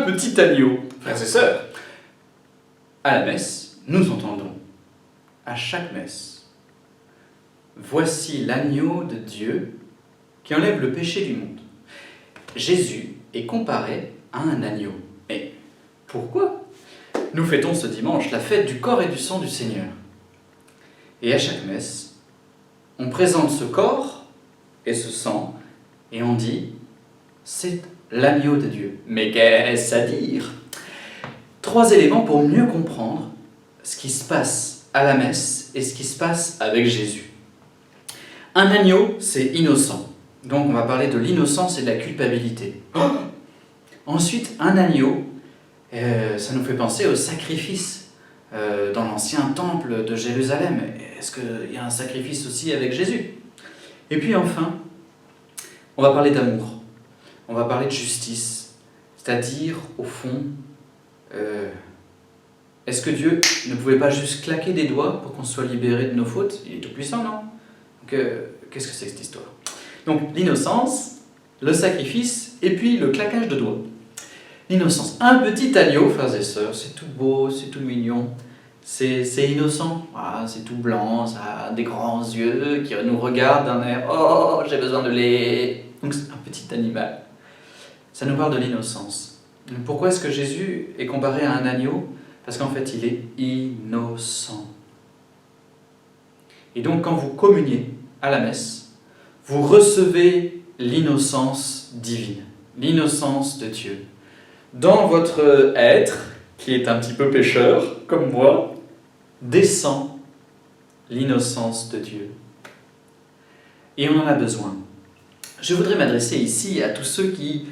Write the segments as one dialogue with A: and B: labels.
A: petit agneau. Frères et sœurs, à la messe, nous entendons, à chaque messe, voici l'agneau de Dieu qui enlève le péché du monde. Jésus est comparé à un agneau. Mais pourquoi? Nous fêtons ce dimanche la fête du corps et du sang du Seigneur. Et à chaque messe, on présente ce corps et ce sang, et on dit, c'est l'agneau de Dieu. Mais qu'est-ce à dire? 3 éléments pour mieux comprendre ce qui se passe à la messe et ce qui se passe avec Jésus. Un agneau, c'est innocent. Donc on va parler de l'innocence et de la culpabilité. Ensuite, un agneau, ça nous fait penser au sacrifice dans l'ancien temple de Jérusalem. Est-ce qu'il y a un sacrifice aussi avec Jésus? Et puis enfin, on va parler d'amour. On va parler de justice. C'est-à-dire, au fond, est-ce que Dieu ne pouvait pas juste claquer des doigts pour qu'on soit libéré de nos fautes? Il est tout puissant, non? Donc, qu'est-ce que c'est que cette histoire? Donc, l'innocence, le sacrifice, et puis le claquage de doigts. L'innocence. Un petit agneau, frères et sœurs, c'est tout beau, c'est tout mignon, c'est innocent. Voilà, c'est tout blanc, ça a des grands yeux qui nous regardent d'un air « Oh, j'ai besoin de lait !» Donc, c'est un petit animal. Ça nous parle de l'innocence. Pourquoi est-ce que Jésus est comparé à un agneau? Parce qu'en fait, il est innocent. Et donc, quand vous communiez à la messe, vous recevez l'innocence divine, l'innocence de Dieu. Dans votre être, qui est un petit peu pécheur, comme moi, descend l'innocence de Dieu. Et on en a besoin. Je voudrais m'adresser ici à tous ceux qui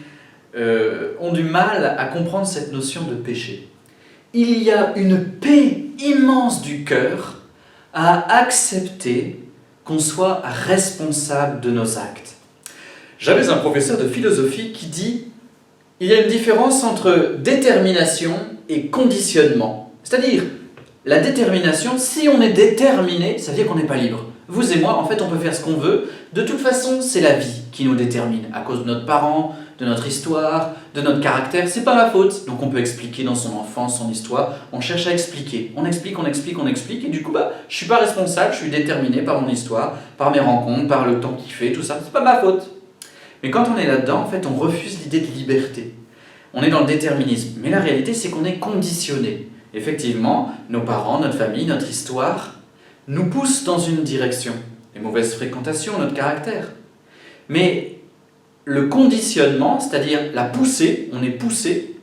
A: ont du mal à comprendre cette notion de péché. Il y a une paix immense du cœur à accepter qu'on soit responsable de nos actes. J'avais un professeur de philosophie qui dit « Il y a une différence entre détermination et conditionnement. » C'est-à-dire, la détermination, si on est déterminé, ça veut dire qu'on n'est pas libre. Vous et moi, en fait, on peut faire ce qu'on veut. De toute façon, c'est la vie qui nous détermine, à cause de notre parent, de notre histoire, de notre caractère. C'est pas ma faute. Donc on peut expliquer dans son enfance, son histoire. On cherche à expliquer. On explique. Et du coup, je suis pas responsable, je suis déterminé par mon histoire, par mes rencontres, par le temps qu'il fait, tout ça. C'est pas ma faute. Mais quand on est là-dedans, en fait, on refuse l'idée de liberté. On est dans le déterminisme. Mais la réalité, c'est qu'on est conditionné. Effectivement, nos parents, notre famille, notre histoire nous poussent dans une direction. Les mauvaises fréquentations, notre caractère. Mais le conditionnement, c'est-à-dire la poussée, on est poussé,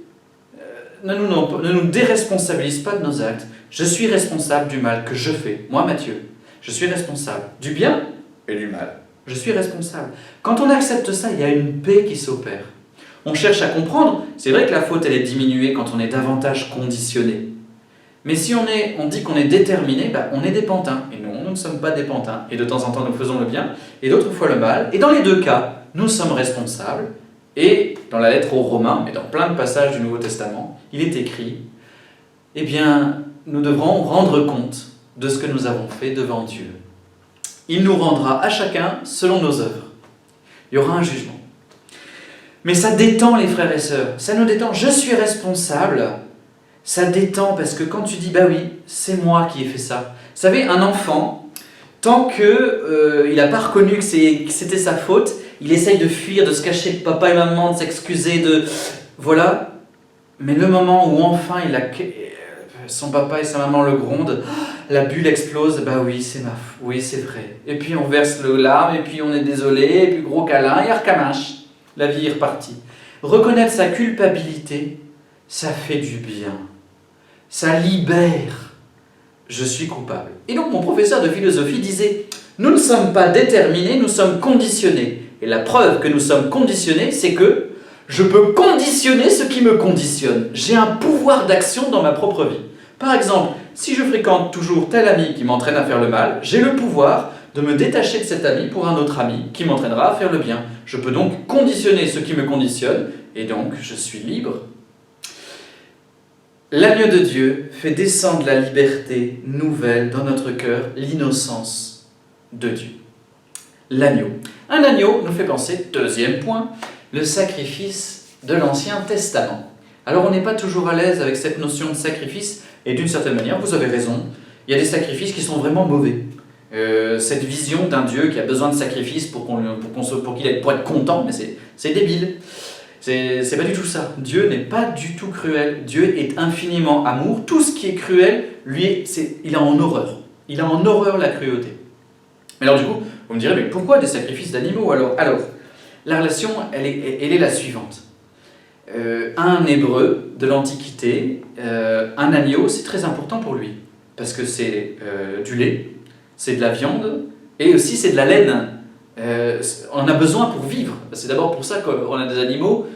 A: ne nous déresponsabilise pas de nos actes. Je suis responsable du mal que je fais. Moi, Mathieu, je suis responsable du bien et du mal. Je suis responsable. Quand on accepte ça, il y a une paix qui s'opère. On cherche à comprendre. C'est vrai que la faute, elle est diminuée quand on est davantage conditionné. Mais si on dit qu'on est déterminé, on est des pantins. Et non, nous ne sommes pas des pantins. Et de temps en temps, nous faisons le bien, et d'autres fois le mal. Et dans les deux cas, nous sommes responsables. Et dans la lettre aux Romains, mais dans plein de passages du Nouveau Testament, il est écrit, eh bien, nous devrons rendre compte de ce que nous avons fait devant Dieu. Il nous rendra à chacun selon nos œuvres. Il y aura un jugement. Mais ça détend les frères et sœurs. Ça nous détend. Je suis responsable. Ça détend parce que quand tu dis, oui, c'est moi qui ai fait ça. Vous savez, un enfant, tant qu'il n'a pas reconnu que c'était sa faute, il essaye de fuir, de se cacher de papa et maman, de s'excuser, voilà. Mais le moment où enfin son papa et sa maman le grondent, la bulle explose, oui, c'est vrai. Et puis on verse le larme, et puis on est désolé, et puis gros câlin, et arcamache. La vie est repartie. Reconnaître sa culpabilité, ça fait du bien. Ça libère. Je suis coupable. Et donc mon professeur de philosophie disait, nous ne sommes pas déterminés, nous sommes conditionnés. Et la preuve que nous sommes conditionnés, c'est que je peux conditionner ce qui me conditionne. J'ai un pouvoir d'action dans ma propre vie. Par exemple, si je fréquente toujours tel ami qui m'entraîne à faire le mal, j'ai le pouvoir de me détacher de cet ami pour un autre ami qui m'entraînera à faire le bien. Je peux donc conditionner ce qui me conditionne, et donc je suis libre. L'agneau de Dieu fait descendre la liberté nouvelle dans notre cœur, l'innocence de Dieu. L'agneau. Un agneau nous fait penser, deuxième point, le sacrifice de l'Ancien Testament. Alors on n'est pas toujours à l'aise avec cette notion de sacrifice, et d'une certaine manière, vous avez raison, il y a des sacrifices qui sont vraiment mauvais. Cette vision d'un Dieu qui a besoin de sacrifices pour être content, mais c'est débile. C'est pas du tout ça. Dieu n'est pas du tout cruel. Dieu est infiniment amour. Tout ce qui est cruel, il a en horreur. Il a en horreur la cruauté. Mais alors du coup, vous me direz, mais pourquoi des sacrifices d'animaux alors la relation, elle est la suivante. Un Hébreu de l'Antiquité, un agneau, c'est très important pour lui. Parce que c'est du lait, c'est de la viande, et aussi c'est de la laine. On a besoin pour vivre. C'est d'abord pour ça qu'on a des animaux.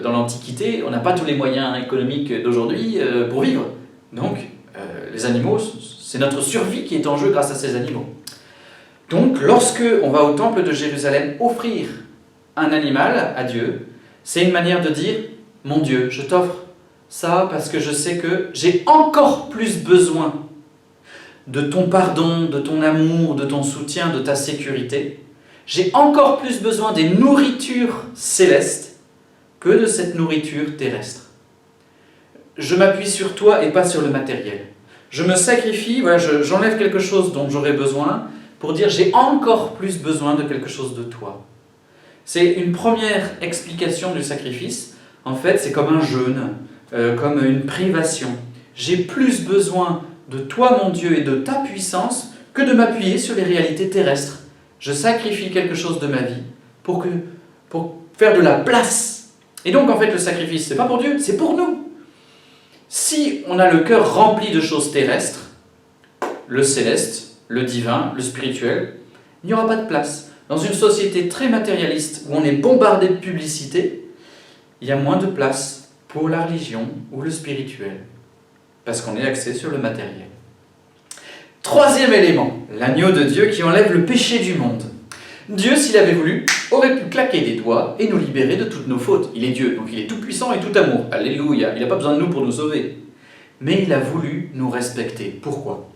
A: Dans l'Antiquité, on n'a pas tous les moyens économiques d'aujourd'hui pour vivre. Donc, les animaux, c'est notre survie qui est en jeu grâce à ces animaux. Donc, lorsque on va au temple de Jérusalem offrir un animal à Dieu, c'est une manière de dire « Mon Dieu, je t'offre ça parce que je sais que j'ai encore plus besoin de ton pardon, de ton amour, de ton soutien, de ta sécurité. J'ai encore plus besoin des nourritures célestes que de cette nourriture terrestre. Je m'appuie sur toi et pas sur le matériel. Je me sacrifie, voilà, j'enlève quelque chose dont j'aurais besoin pour dire j'ai encore plus besoin de quelque chose de toi. » C'est une première explication du sacrifice. En fait, c'est comme un jeûne, comme une privation. J'ai plus besoin de toi, mon Dieu, et de ta puissance que de m'appuyer sur les réalités terrestres. Je sacrifie quelque chose de ma vie pour faire de la place. Et donc, en fait, le sacrifice, c'est pas pour Dieu, c'est pour nous. Si on a le cœur rempli de choses terrestres, le céleste, le divin, le spirituel, il n'y aura pas de place. Dans une société très matérialiste où on est bombardé de publicité, il y a moins de place pour la religion ou le spirituel, parce qu'on est axé sur le matériel. Troisième élément, l'agneau de Dieu qui enlève le péché du monde. Dieu, s'il avait voulu, aurait pu claquer des doigts et nous libérer de toutes nos fautes. Il est Dieu, donc il est tout puissant et tout amour. Alléluia, il n'a pas besoin de nous pour nous sauver. Mais il a voulu nous respecter. Pourquoi ?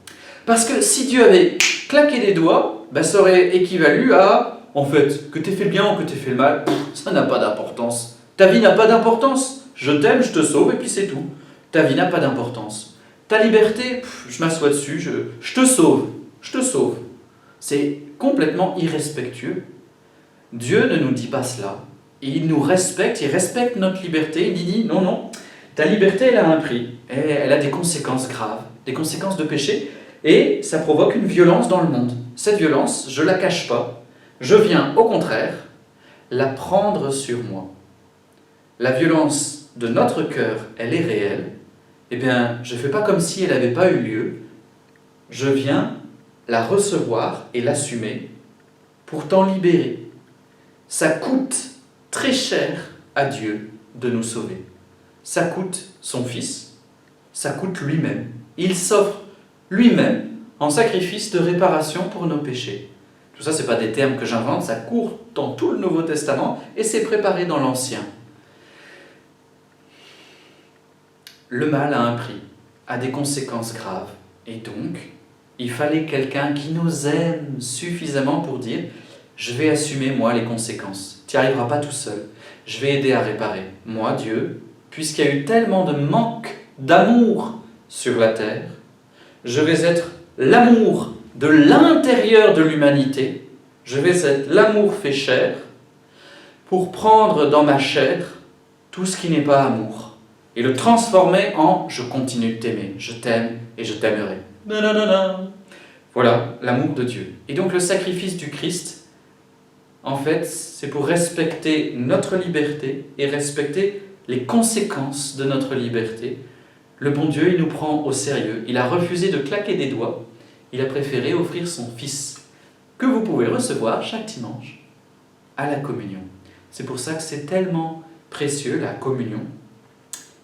A: Parce que si Dieu avait claqué des doigts, ça aurait équivalu à, en fait, que tu aies fait le bien ou que tu aies fait le mal, ça n'a pas d'importance. Ta vie n'a pas d'importance. Je t'aime, je te sauve et puis c'est tout. Ta vie n'a pas d'importance. Ta liberté, je m'assois dessus, je te sauve. Je te sauve. C'est complètement irrespectueux. Dieu ne nous dit pas cela. Il nous respecte, il respecte notre liberté. Il dit non, non, ta liberté, elle a un prix. Et elle a des conséquences graves, des conséquences de péché. Et ça provoque une violence dans le monde. Cette violence, je ne la cache pas. Je viens, au contraire, la prendre sur moi. La violence de notre cœur, elle est réelle. Eh bien, je ne fais pas comme si elle n'avait pas eu lieu. Je viens la recevoir et l'assumer pour t'en libérer. Ça coûte très cher à Dieu de nous sauver. Ça coûte son Fils, ça coûte lui-même. Il s'offre lui-même en sacrifice de réparation pour nos péchés. Tout ça, ce n'est pas des termes que j'invente, ça court dans tout le Nouveau Testament et c'est préparé dans l'Ancien. Le mal a un prix, a des conséquences graves. Et donc, il fallait quelqu'un qui nous aime suffisamment pour dire « Je vais assumer, moi, les conséquences. Tu n'y arriveras pas tout seul. Je vais aider à réparer. Moi, Dieu, puisqu'il y a eu tellement de manque d'amour sur la terre, je vais être l'amour de l'intérieur de l'humanité. Je vais être l'amour fait chair pour prendre dans ma chair tout ce qui n'est pas amour. Et le transformer en « je continue de t'aimer, je t'aime et je t'aimerai ». Voilà l'amour de Dieu. Et donc le sacrifice du Christ, en fait, c'est pour respecter notre liberté et respecter les conséquences de notre liberté. Le bon Dieu, il nous prend au sérieux. Il a refusé de claquer des doigts. Il a préféré offrir son Fils, que vous pouvez recevoir chaque dimanche à la communion. C'est pour ça que c'est tellement précieux, la communion,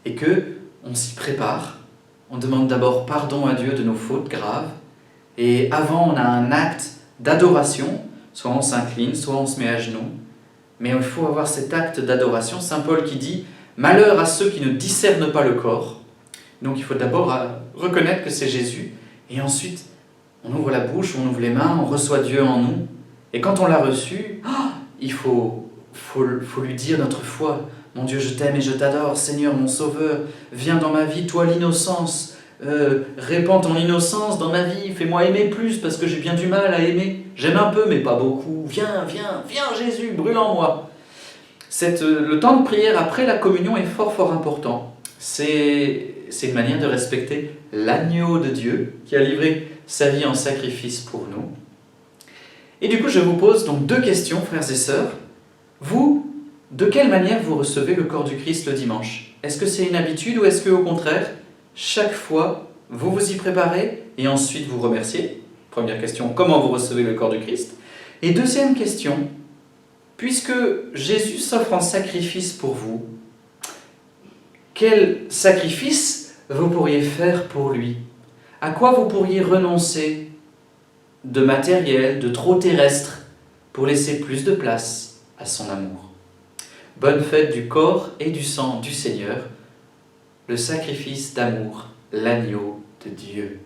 A: et qu'on s'y prépare. On demande d'abord pardon à Dieu de nos fautes graves, et avant on a un acte d'adoration, soit on s'incline, soit on se met à genoux, mais il faut avoir cet acte d'adoration. Saint Paul qui dit « Malheur à ceux qui ne discernent pas le corps ». Donc il faut d'abord reconnaître que c'est Jésus, et ensuite on ouvre la bouche, on ouvre les mains, on reçoit Dieu en nous, et quand on l'a reçu, il faut lui dire notre foi. Mon Dieu, je t'aime et je t'adore, Seigneur mon Sauveur, viens dans ma vie, toi l'innocence, répands ton innocence dans ma vie, fais-moi aimer plus parce que j'ai bien du mal à aimer. J'aime un peu mais pas beaucoup, viens, viens, viens Jésus, brûle en moi. Le temps de prière après la communion est fort important. C'est une manière de respecter l'agneau de Dieu qui a livré sa vie en sacrifice pour nous. Et du coup, je vous pose donc 2 questions, frères et sœurs. Vous, de quelle manière vous recevez le corps du Christ le dimanche? Est-ce que c'est une habitude ou est-ce que, au contraire, chaque fois, vous vous y préparez et ensuite vous remerciez? Première question, comment vous recevez le corps du Christ? Et deuxième question, puisque Jésus s'offre en sacrifice pour vous, quel sacrifice vous pourriez faire pour lui? À quoi vous pourriez renoncer de matériel, de trop terrestre, pour laisser plus de place à son amour? Bonne fête du corps et du sang du Seigneur, le sacrifice d'amour, l'agneau de Dieu.